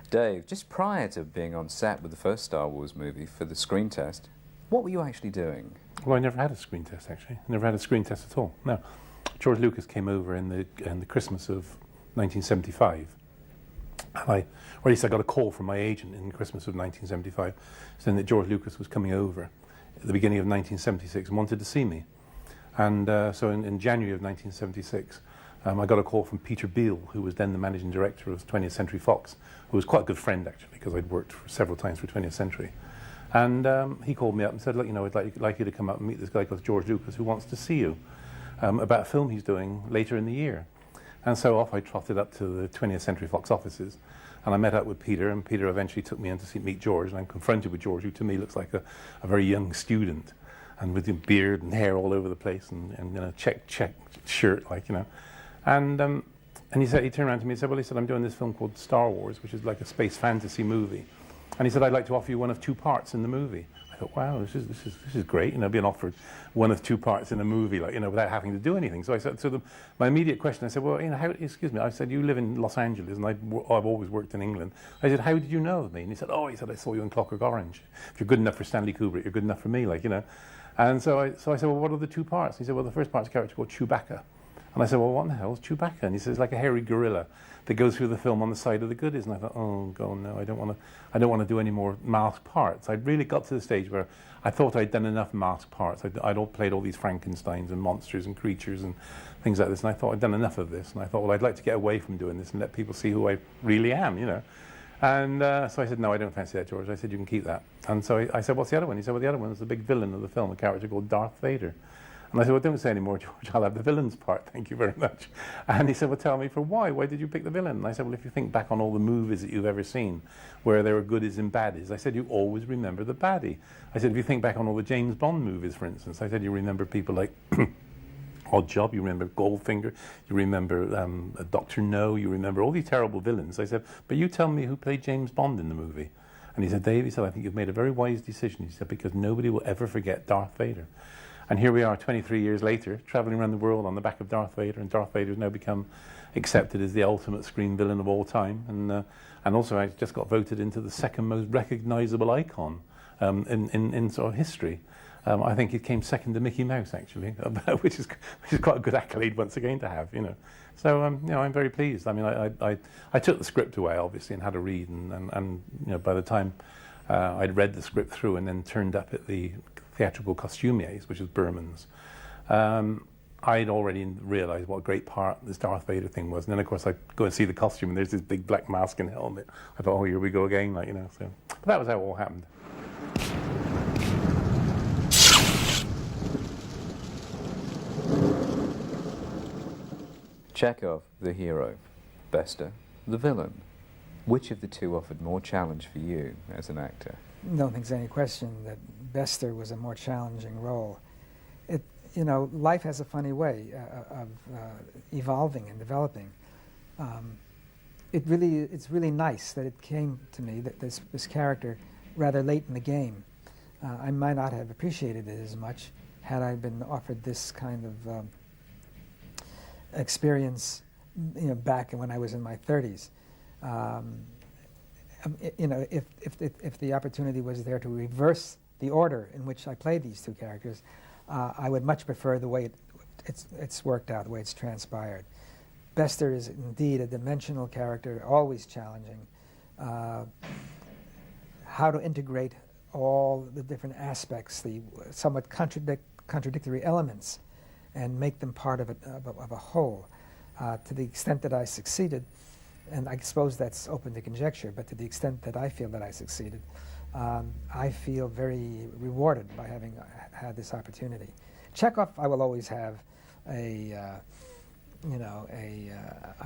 Dave, just prior to being on set with the first Star Wars movie for the screen test, what were you actually doing? Well, I never had a screen test, actually. I never had a screen test at all. No. George Lucas came over in the Christmas of 1975. And or at least I got a call from my agent in Christmas of 1975 saying that George Lucas was coming over at the beginning of 1976 and wanted to see me. And so in January of 1976, I got a call from Peter Beale, who was then the managing director of 20th Century Fox, who was quite a good friend, actually, because I'd worked several times for 20th Century. And he called me up and said, look, you know, I'd like you to come up and meet this guy called George Lucas who wants to see you about a film he's doing later in the year. And so off I trotted up to the 20th Century Fox offices, and I met up with Peter, and Peter eventually took me in to meet George, and I'm confronted with George, who to me looks like a very young student, and with his beard and hair all over the place, and you know, check shirt, like, you know. And he turned around to me and said, well, he said, I'm doing this film called Star Wars, which is like a space fantasy movie. And he said, I'd like to offer you one of two parts in the movie. I thought, wow, this is great, you know, being offered one of two parts in a movie, like, you know, without having to do anything. So I said, my immediate question, I said, well, you know, excuse me, I said, you live in Los Angeles, and I've always worked in England. I said, how did you know of me? And he said, I saw you in Clockwork Orange. If you're good enough for Stanley Kubrick, you're good enough for me, like, you know. And so I said, well, what are the two parts? And he said, well, the first part's a character called Chewbacca. And I said, well, what in the hell is Chewbacca? And he says, like a hairy gorilla that goes through the film on the side of the goodies. And I thought, oh, God, no, I don't want to do any more masked parts. I'd really got to the stage where I thought I'd done enough masked parts. I'd all played all these Frankensteins and monsters and creatures and things like this. And I thought I'd done enough of this. And I thought, well, I'd like to get away from doing this and let people see who I really am, you know. And so I said, no, I don't fancy that, George. I said, you can keep that. And so I said, what's the other one? He said, well, the other one is the big villain of the film, a character called Darth Vader. And I said, well, don't say any more, George. I'll have the villain's part. Thank you very much. And he said, well, tell me for why? Why did you pick the villain? And I said, well, if you think back on all the movies that you've ever seen where there were goodies and baddies, I said, you always remember the baddie. I said, if you think back on all the James Bond movies, for instance, I said, you remember people like Odd Job, you remember Goldfinger, you remember Dr. No, you remember all these terrible villains. I said, but you tell me who played James Bond in the movie. And he said, Dave, he said, I think you've made a very wise decision. He said, because nobody will ever forget Darth Vader. And here we are 23 years later, traveling around the world on the back of Darth Vader, and Darth Vader has now become accepted as the ultimate screen villain of all time. And also I just got voted into the second most recognizable icon in sort of history. I think it came second to Mickey Mouse, actually, which is quite a good accolade once again to have, you know. So, you know, I'm very pleased. I mean, I took the script away, obviously, and had a read, and you know, by the time I'd read the script through and then turned up at the theatrical costumiers, which is Berman's, I'd already realised what a great part this Darth Vader thing was. And then, of course, I go and see the costume, and there's this big black mask and helmet. I thought, oh, here we go again, like, you know. So, but that was how it all happened. Chekhov, the hero. Bester, the villain. Which of the two offered more challenge for you as an actor? I don't think there's any question that Bester was a more challenging role. You know, life has a funny way of evolving and developing. It's really nice that it came to me, that this character, rather late in the game. I might not have appreciated it as much had I been offered this kind of experience, you know, back when I was in my 30s. You know, if the opportunity was there to reverse the order in which I played these two characters, I would much prefer the way it's worked out, the way it's transpired. Bester is indeed a dimensional character, always challenging. How to integrate all the different aspects, the somewhat contradictory elements, and make them part of a whole. To the extent that I succeeded, and I suppose that's open to conjecture, but to the extent that I feel that I succeeded, I feel very rewarded by having had this opportunity. Chekhov, I will always have I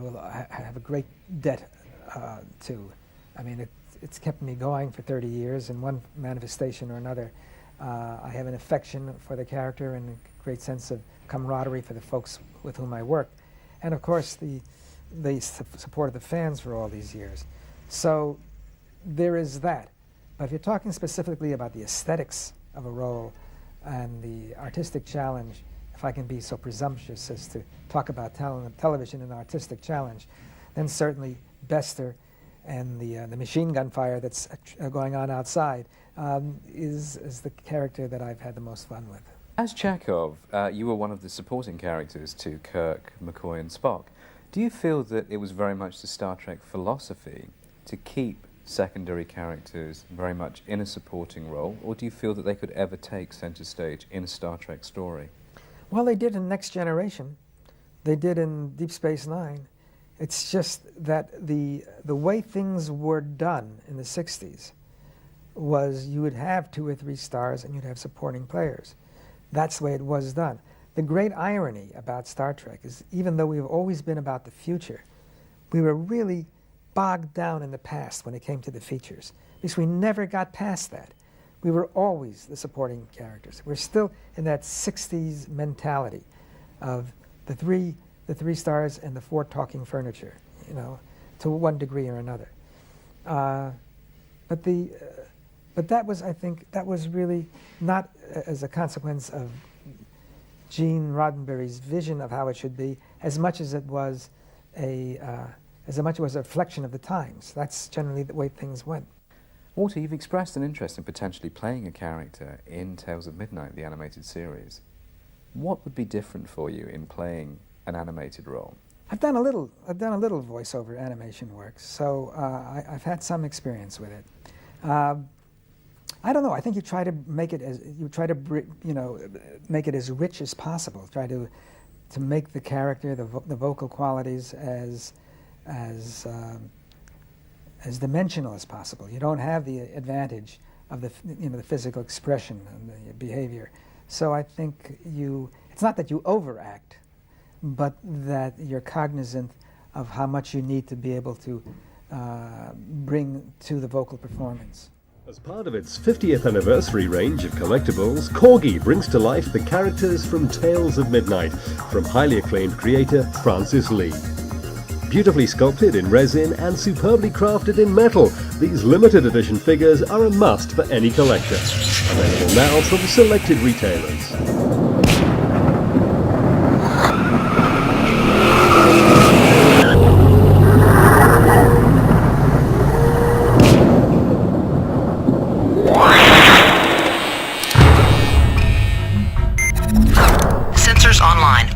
will have a great debt to. I mean, it's kept me going for 30 years in one manifestation or another. I have an affection for the character and a great sense of camaraderie for the folks with whom I work. And of course, the support of the fans for all these years. So there is that. But if you're talking specifically about the aesthetics of a role and the artistic challenge, if I can be so presumptuous as to talk about television and artistic challenge, then certainly Bester and the machine gun fire that's going on outside is the character that I've had the most fun with. As Chekhov, you were one of the supporting characters to Kirk, McCoy and Spock. Do you feel that it was very much the Star Trek philosophy to keep secondary characters very much in a supporting role, or do you feel that they could ever take center stage in a Star Trek story? Well, they did in Next Generation. They did in Deep Space Nine. It's just that the way things were done in the 60s was you would have 2 or 3 stars and you'd have supporting players. That's the way it was done. The great irony about Star Trek is even though we've always been about the future, we were really bogged down in the past when it came to the features, because we never got past that. We were always the supporting characters. We're still in that 60s mentality of the three stars and the 4 talking furniture, you know, to one degree or another. But that was, I think, that was really not as a consequence of Gene Roddenberry's vision of how it should be, as much as it was a reflection of the times. That's generally the way things went. Walter, you've expressed an interest in potentially playing a character in Tales of Midnight, the animated series. What would be different for you in playing an animated role? I've done a little voiceover animation work, so I've had some experience with it. I don't know. I think you try to make it make it as rich as possible. Try to make the character, the vocal qualities as dimensional as possible. You don't have the advantage of the physical expression and the behavior. So I think it's not that you overact, but that you're cognizant of how much you need to be able to bring to the vocal performance. As part of its 50th anniversary range of collectibles, Corgi brings to life the characters from Tales of Midnight from highly acclaimed creator Francis Lee. Beautifully sculpted in resin and superbly crafted in metal, these limited edition figures are a must for any collector. Available now from selected retailers. Sensors online.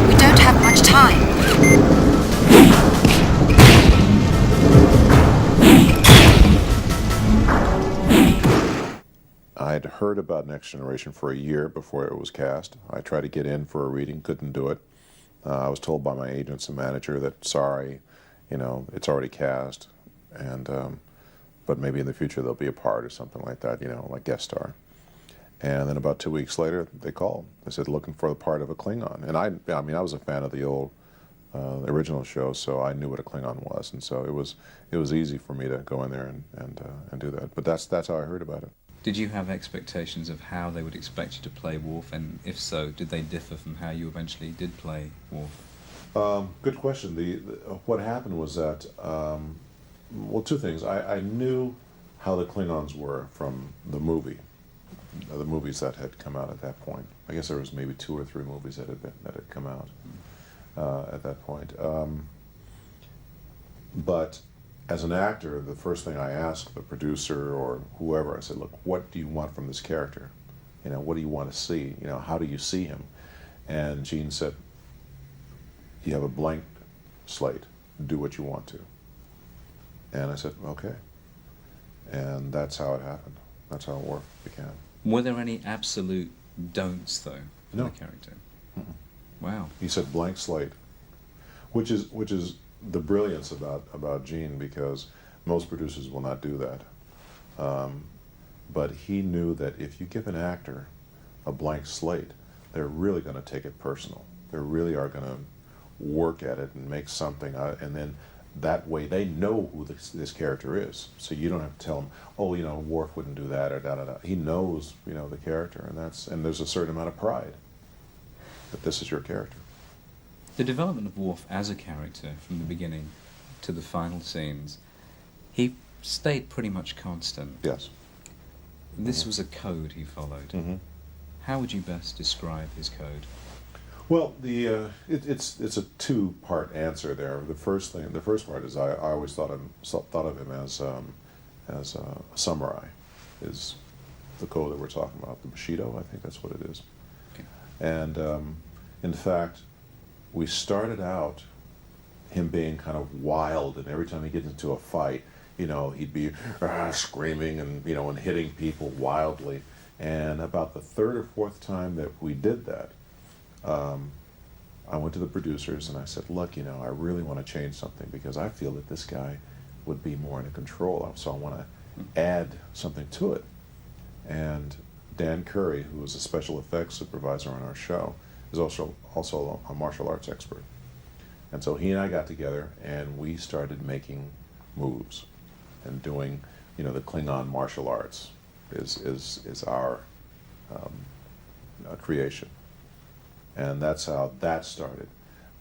We don't have much time. I'd heard about Next Generation for a year before it was cast. I tried to get in for a reading, couldn't do it. I was told by my agents and manager that, sorry, it's already cast, and but maybe in the future there'll be a part or something like that, like guest star. And then about 2 weeks later, they called. They said, looking for the part of a Klingon. And I was a fan of the old original show, so I knew what a Klingon was, and so it was easy for me to go in there and do that. But that's how I heard about it. Did you have expectations of how they would expect you to play Worf, and if so, did they differ from how you eventually did play Worf? Good question. What happened was that, two things. I knew how the Klingons were from the movies that had come out at that point. I guess there was maybe 2 or 3 movies that had come out at that point. But as an actor, the first thing I asked the producer or whoever, I said, look, what do you want from this character? What do you want to see? How do you see him? And Gene said, you have a blank slate. Do what you want to. And I said, okay. And that's how it happened. That's how Worf began. Were there any absolute don'ts, though, for No. the character? Mm-mm. Wow. He said blank slate, which is the brilliance about Gene, because most producers will not do that. But he knew that if you give an actor a blank slate, they're really going to take it personal. They really are going to work at it and make something, and then that way they know who this character is. So you don't have to tell them, oh, Worf wouldn't do that or da da da. He knows, the character, and there's a certain amount of pride. that this is your character. The development of Worf as a character from the beginning to the final scenes, he stayed pretty much constant. Yes. This was a code he followed. Mm-hmm. How would you best describe his code? Well, it's a two-part answer there. The first part is I always thought of him as a samurai, is the code that we're talking about, the Bushido. I think that's what it is. Okay. And in fact, we started out him being kind of wild, and every time he gets into a fight, he'd be screaming and and hitting people wildly. And about the third or fourth time that we did that, I went to the producers and I said, look, I really want to change something because I feel that this guy would be more in control, so I want to add something to it. And Dan Curry, who was a special effects supervisor on our show, is also a martial arts expert. And so he and I got together and we started making moves and doing, the Klingon martial arts is our creation. And that's how that started.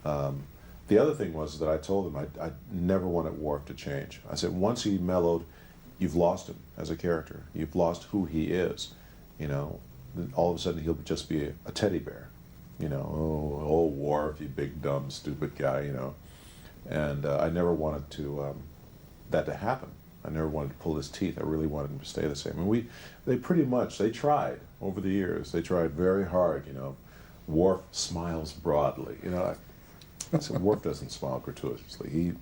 The other thing was that I told him I never wanted Worf to change. I said, once he mellowed, you've lost him as a character. You've lost who he is. Then all of a sudden he'll just be a teddy bear. Oh, Worf, you big, dumb, stupid guy, And I never wanted that to happen. I never wanted to pull his teeth. I really wanted him to stay the same. And they tried over the years. They tried very hard, Worf smiles broadly. I said, Worf doesn't smile gratuitously. He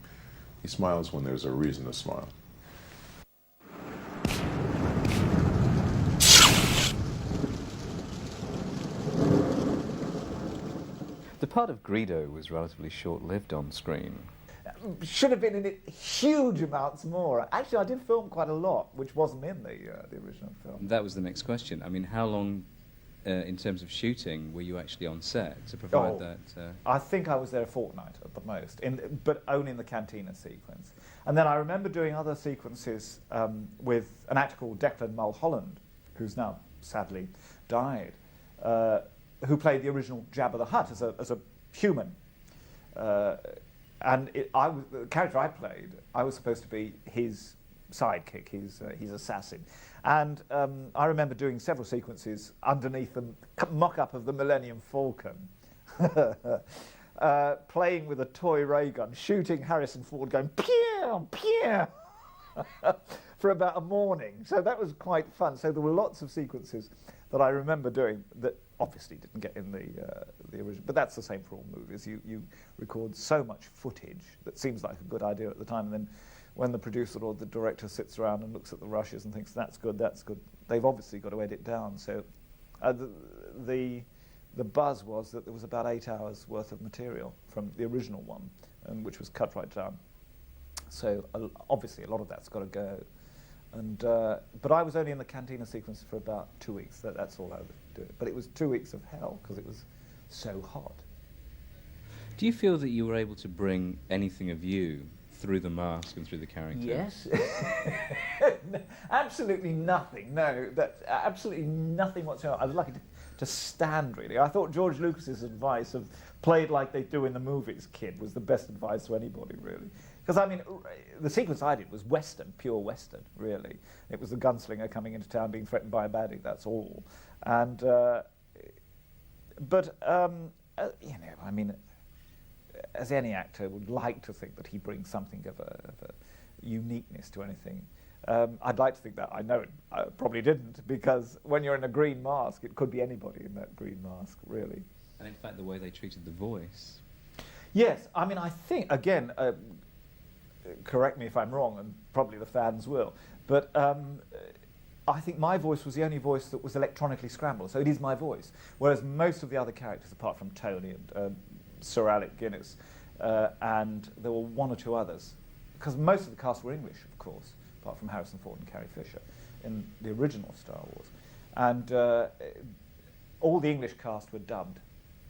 smiles when there's a reason to smile. The part of Greedo was relatively short-lived on screen. Should have been in it huge amounts more. Actually, I did film quite a lot, which wasn't in the original film. That was the next question. I mean, how long, in terms of shooting, were you actually on set to provide that? I think I was there a fortnight at the most, but only in the cantina sequence. And then I remember doing other sequences with an actor called Declan Mulholland, who's now sadly died, who played the original Jabba the Hutt as a human. And the character I played, I was supposed to be his sidekick, his assassin. And I remember doing several sequences underneath the mock-up of the Millennium Falcon, playing with a toy ray gun, shooting Harrison Ford, going pew, pew, for about a morning. So that was quite fun. So there were lots of sequences that I remember doing that obviously didn't get in the original, but that's the same for all movies. You record so much footage that seems like a good idea at the time, and then when the producer or the director sits around and looks at the rushes and thinks that's good, they've obviously got to edit down. So the buzz was that there was about 8 hours worth of material from the original one, which was cut right down. So obviously a lot of that's got to go. And but I was only in the cantina sequence for about 2 weeks. That's all I would do. But it was 2 weeks of hell because it was so hot. Do you feel that you were able to bring anything of you through the mask and through the character? Yes. Absolutely nothing. No, absolutely nothing whatsoever. I was lucky to stand, really. I thought George Lucas's advice of play it like they do in the movies, kid, was the best advice to anybody, really. Because, I mean, the sequence I did was Western, pure Western, really. It was the gunslinger coming into town being threatened by a baddie, that's all. And, I mean, as any actor would like to think that he brings something of a uniqueness to anything. I'd like to think that. I know it. I probably didn't, because when you're in a green mask, it could be anybody in that green mask, really. And in fact, the way they treated the voice. Yes, I mean, I think, again, correct me if I'm wrong, and probably the fans will, but I think my voice was the only voice that was electronically scrambled, so it is my voice. Whereas most of the other characters, apart from Tony and Sir Alec Guinness, and there were one or two others, because most of the cast were English, of course, apart from Harrison Ford and Carrie Fisher in the original Star Wars. And all the English cast were dubbed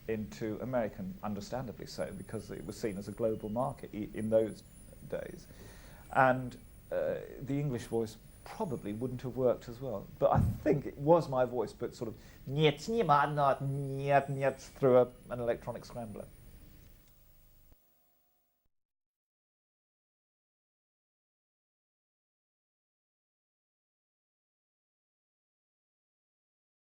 into American, understandably so, because it was seen as a global market in those days. And the English voice probably wouldn't have worked as well. But I think it was my voice, but sort of niet, niet, not, niet, niet, through an electronic scrambler.